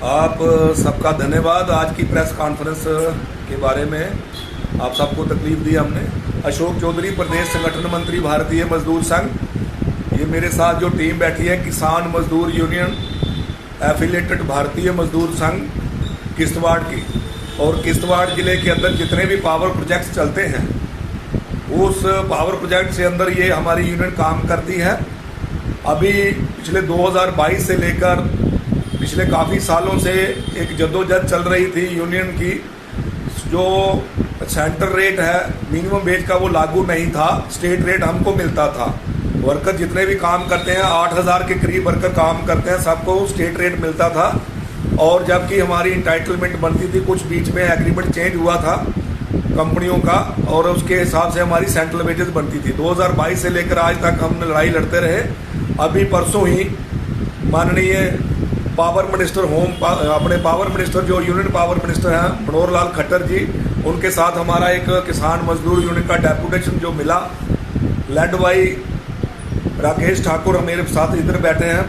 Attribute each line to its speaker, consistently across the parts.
Speaker 1: आप सबका धन्यवाद। आज की प्रेस कॉन्फ्रेंस के बारे में आप सबको तकलीफ दी हमने। अशोक चौधरी, प्रदेश संगठन मंत्री, भारतीय मजदूर संघ। ये मेरे साथ जो टीम बैठी है, किसान मजदूर यूनियन एफिलेटेड भारतीय मजदूर संघ किश्तवाड़ की, और किश्तवाड़ जिले के अंदर जितने भी पावर प्रोजेक्ट्स चलते हैं उस पावर प्रोजेक्ट से अंदर ये हमारी यूनियन काम करती है। अभी पिछले 2022 से लेकर पिछले काफ़ी सालों से एक जद्दोजहद चल रही थी यूनियन की। जो सेंटर रेट है मिनिमम वेज का वो लागू नहीं था, स्टेट रेट हमको मिलता था। वर्कर जितने भी काम करते हैं 8000 के करीब वर्कर काम करते हैं, सबको स्टेट रेट मिलता था। और जबकि हमारी इंटाइटलमेंट बनती थी, कुछ बीच में एग्रीमेंट चेंज हुआ था कंपनियों का, और उसके हिसाब से हमारी सेंट्रल वेजेस बनती थी। 2022 से लेकर आज तक हम लड़ाई लड़ते रहे। अभी परसों ही माननीय पावर मिनिस्टर अपने पावर मिनिस्टर जो यूनियन पावर मिनिस्टर हैं मनोहर लाल खट्टर जी, उनके साथ हमारा एक किसान मजदूर यूनियन का डेपुटेशन जो मिला, लेड बाई राकेश ठाकुर मेरे साथ इधर बैठे हैं।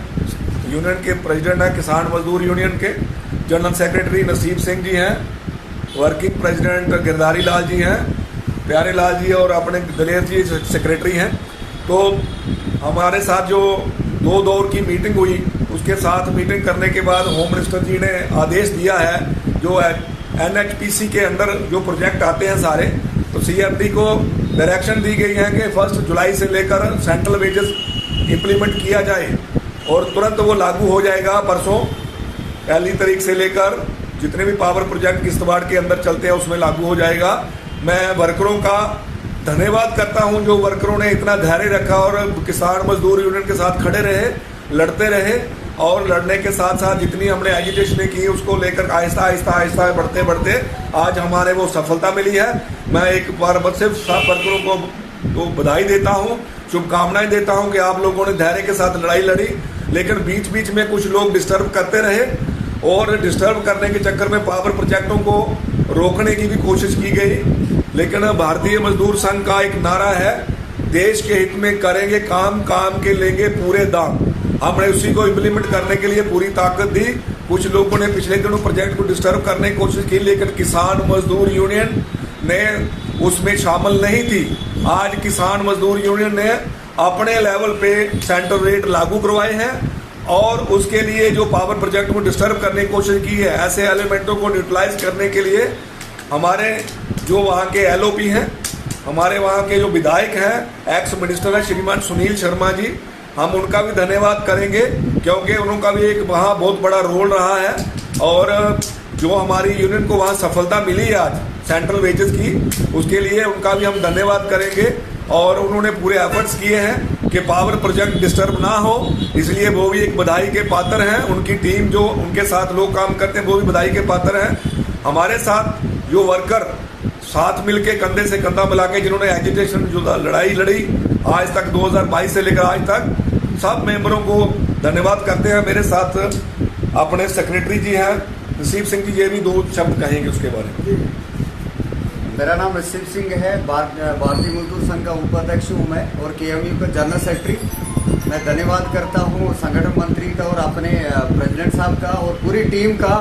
Speaker 1: यूनियन के प्रेसिडेंट हैं किसान मजदूर यूनियन के। जनरल सेक्रेटरी नसीब सिंह जी हैं, वर्किंग प्रेसिडेंट गिरधारी लाल जी हैं, प्यारे लाल जी और अपने दलेर जी सेक्रेटरी हैं। तो हमारे साथ जो 2 दौर की मीटिंग हुई, उसके साथ मीटिंग करने के बाद होम मिनिस्टर जी ने आदेश दिया है, जो NHPC के अंदर जो प्रोजेक्ट आते हैं सारे, तो CMD को डायरेक्शन दी गई है कि 1 जुलाई से लेकर सेंट्रल वेजेस इम्प्लीमेंट किया जाए, और तुरंत वो लागू हो जाएगा। परसों 1 तारीख से लेकर जितने भी पावर प्रोजेक्ट किश्तवाड़ के अंदर चलते हैं उसमें लागू हो जाएगा। मैं वर्करों का धन्यवाद करता हूं, जो वर्करों ने इतना धैर्य रखा और किसान मजदूर यूनियन के साथ खड़े रहे, लड़ते रहे, और लड़ने के साथ साथ जितनी हमने एजिटेशन की उसको लेकर आहिस्ता आहिस्ता बढ़ते बढ़ते आज हमारे वो सफलता मिली है। मैं एक बार बस सिर्फ सब वर्करों को तो बधाई देता हूं, शुभकामनाएं देता हूं कि आप लोगों ने धैर्य के साथ लड़ाई लड़ी, लेकिन बीच बीच में कुछ लोग डिस्टर्ब करते रहे, और डिस्टर्ब करने के चक्कर में पावर प्रोजेक्टों को रोकने की भी कोशिश की गई। लेकिन भारतीय मजदूर संघ का एक नारा है, देश के हित में करेंगे काम, काम के लेंगे पूरे दाम। हमने उसी को इम्प्लीमेंट करने के लिए पूरी ताकत दी। कुछ लोगों ने पिछले दिनों प्रोजेक्ट को डिस्टर्ब करने की कोशिश की, लेकिन किसान मजदूर यूनियन ने उसमें शामिल नहीं थी। आज किसान मजदूर यूनियन ने अपने लेवल पे सेंट्रल रेट लागू करवाए हैं, और उसके लिए जो पावर प्रोजेक्ट को डिस्टर्ब करने की कोशिश की है, ऐसे एलिमेंटों को न्यूट्रलाइज करने के लिए हमारे जो वहाँ के LOP हैं, हमारे वहाँ के जो विधायक हैं, एक्स मिनिस्टर है श्रीमान सुनील शर्मा जी, हम उनका भी धन्यवाद करेंगे, क्योंकि उनका भी एक वहाँ बहुत बड़ा रोल रहा है। और जो हमारी यूनियन को वहाँ सफलता मिली है आज सेंट्रल वेजेस की, उसके लिए उनका भी हम धन्यवाद करेंगे। और उन्होंने पूरे एफर्ट्स किए हैं कि पावर प्रोजेक्ट डिस्टर्ब ना हो, इसलिए वो भी एक बधाई के पात्र हैं। उनकी टीम जो उनके साथ लोग काम करते हैं वो भी बधाई के पात्र हैं। हमारे साथ जो वर्कर साथ मिलके कंधे से कंधा मिला के जिन्होंने एजिटेशन जो लड़ाई लड़ी आज तक 2022 से लेकर आज तक, सब मेंबरों को धन्यवाद करते हैं। मेरे साथ अपने सेक्रेटरी जी हैं नसीब सिंह जी, ये भी 2 शब्द कहेंगे उसके बारे में।
Speaker 2: मेरा नाम नसीब सिंह है, भारतीय मजदूर संघ का उपाध्यक्ष हूँ मैं, और KMU का जनरल सेक्रेटरी। मैं धन्यवाद करता हूँ संगठन मंत्री का और अपने प्रेसिडेंट साहब का और पूरी टीम का,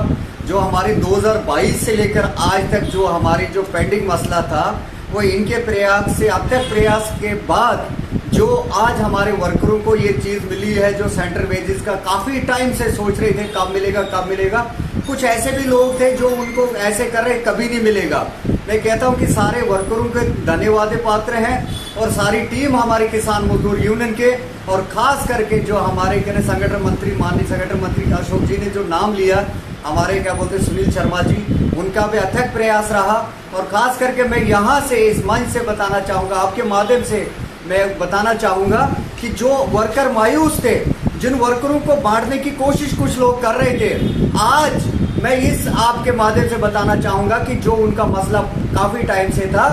Speaker 2: जो हमारी 2022 से लेकर आज तक जो हमारी जो पेंडिंग मसला था, वो इनके प्रयास से, अथक प्रयास के बाद जो आज हमारे वर्करों को ये चीज़ मिली है, जो सेंट्रल वेजेस का काफ़ी टाइम से सोच रहे थे कब मिलेगा कब मिलेगा। कुछ ऐसे भी लोग थे जो उनको ऐसे कर रहे कभी नहीं मिलेगा। मैं कहता हूं कि सारे वर्करों के धन्यवाद पात्र हैं, और सारी टीम हमारी किसान मजदूर यूनियन के, और खास करके जो हमारे संगठन मंत्री, माननीय संगठन मंत्री अशोक जी ने जो नाम लिया, हमारे क्या बोलते सुनील शर्मा जी, उनका भी अथक प्रयास रहा। और खास करके मैं यहाँ से इस मंच से बताना चाहूँगा, आपके माध्यम से मैं बताना चाहूँगा कि जो वर्कर मायूस थे, जिन वर्करों को बांटने की कोशिश कुछ लोग कर रहे थे, आज मैं इस आपके माध्यम से बताना चाहूँगा कि जो उनका मसला काफ़ी टाइम से था,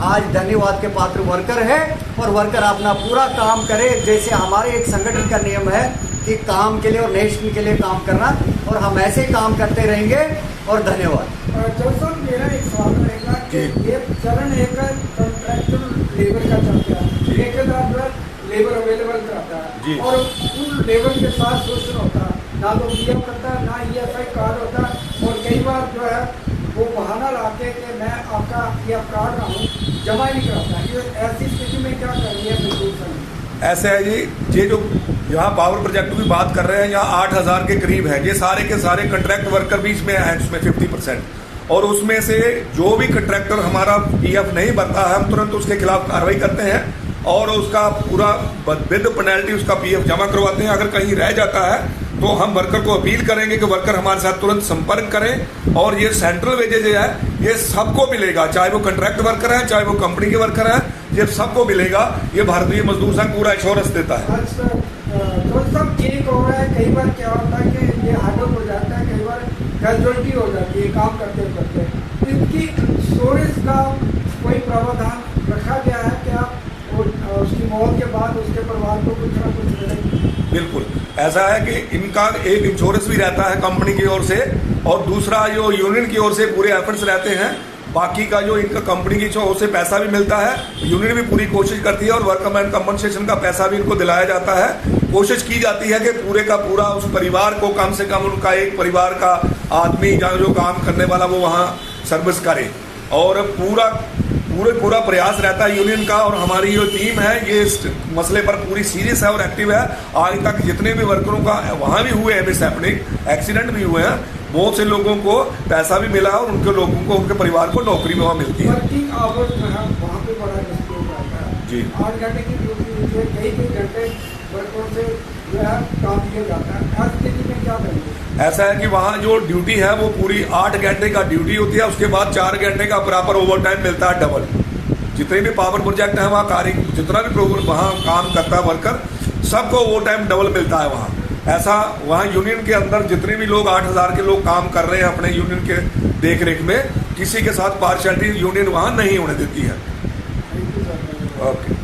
Speaker 2: आज धन्यवाद के पात्र वर्कर है, और वर्कर अपना पूरा काम करे। जैसे हमारे एक संगठन का नियम है कि काम के लिए और नेशन के लिए काम करना, और हम ऐसे काम करते रहेंगे। और धन्यवाद।
Speaker 3: मेरा एक सवाल रहेगा कि ये चरण एक कॉन्ट्रैक्चुअल लेबर का चलता है, एक लेबर अवेलेबल कराता है, और उन लेबर के साथ शोषण होता है। ना तो पीएफ करता है, ना ईएसआई कार्ड होता है, और कई बार जो है वो बहाना लाके कि मैं आपका पीएफ कार्ड रहा हूँ, जमा ही नहीं कराता। ये ऐसी स्थिति में क्या कर रही है मजदूर संघ?
Speaker 1: ऐसे है जी, ये जो यहाँ पावर प्रोजेक्ट की बात कर रहे हैं, यहाँ 8,000 के करीब है। ये सारे के सारे कॉन्ट्रैक्ट वर्कर भी इसमें हैं, इसमें 50%। और उसमें से जो भी कॉन्ट्रैक्टर हमारा पीएफ नहीं भरता है, हम तुरंत उसके खिलाफ कार्रवाई करते हैं और उसका पूरा विद पेनल्टी उसका पीएफ जमा करवाते हैं। अगर कहीं रह जाता है तो हम वर्कर को अपील करेंगे कि वर्कर हमारे साथ तुरंत संपर्क करें। और ये सेंट्रल वेजेज है, ये सबको मिलेगा, चाहे वो कॉन्ट्रैक्ट वर्कर है, चाहे वो कंपनी के वर्कर है, ये सबको मिलेगा। ये भारतीय मजदूर संघ पूरा एश्योरेंस देता है।
Speaker 3: तो सब एक हो रहा है, कई बार क्या होता है कि ये हार्डअप हो जाता है, कई बार कैजुअलिटी हो जाती है काम करते करते। इनकी स्टोरेज का कोई प्रावधान रखा गया है क्या? उसकी मौत के बाद उसके परिवार को कुछ ना कुछ मिलेगा? बिल्कुल
Speaker 1: ऐसा है कि इनका एक इंश्योरेंस भी रहता है कंपनी की ओर से, और दूसरा जो यूनियन की ओर से पूरे एफर्ट्स रहते हैं। बाकी का जो इनका कंपनी की ओर से पैसा भी मिलता है, यूनियन भी पूरी कोशिश करती है, और वर्कमैन कंपनसेशन का पैसा भी इनको दिलाया जाता है। कोशिश की जाती है कि पूरे का पूरा उस परिवार को, कम से कम उनका एक परिवार का आदमी जहाँ जो काम करने वाला वो वहाँ सर्विस करे। और पूरा प्रयास रहता है यूनियन का, और हमारी जो टीम है ये इस मसले पर पूरी सीरियस है और एक्टिव है। आज तक जितने भी वर्करों का वहाँ भी हुए हैं मिस हैपनिंग, एक्सीडेंट भी हुए हैं, बहुत से लोगों को पैसा भी मिला और उनके लोगों को, उनके परिवार को नौकरी वहाँ मिलती है।
Speaker 3: वर्किंग आवर्स जो है वहाँ पे बड़ा डिस्प्यूट आता है
Speaker 1: जी।
Speaker 3: 8 घंटे की ड्यूटी होती है, कई घंटे वर्करों से जो है काम किया जाता है। ऐसी स्थिति में क्या करेंगे? ऐसा
Speaker 1: है कि वहाँ जो ड्यूटी है वो पूरी 8 घंटे का ड्यूटी होती है, उसके बाद 4 घंटे का प्रॉपर ओवर टाइम मिलता है डबल। जितने भी पावर प्रोजेक्ट है वहाँ कार्य, जितना भी प्रोग्राम वहाँ काम करता है वर्कर, सबको ओवर टाइम डबल मिलता है वहाँ। ऐसा वहाँ यूनियन के अंदर जितने भी लोग 8,000 के लोग काम कर रहे हैं अपने यूनियन के देख रेख में, किसी के साथ पार्शियलिटी यूनियन वहाँ नहीं होने देती है।
Speaker 3: Thank you sir.
Speaker 1: ओके।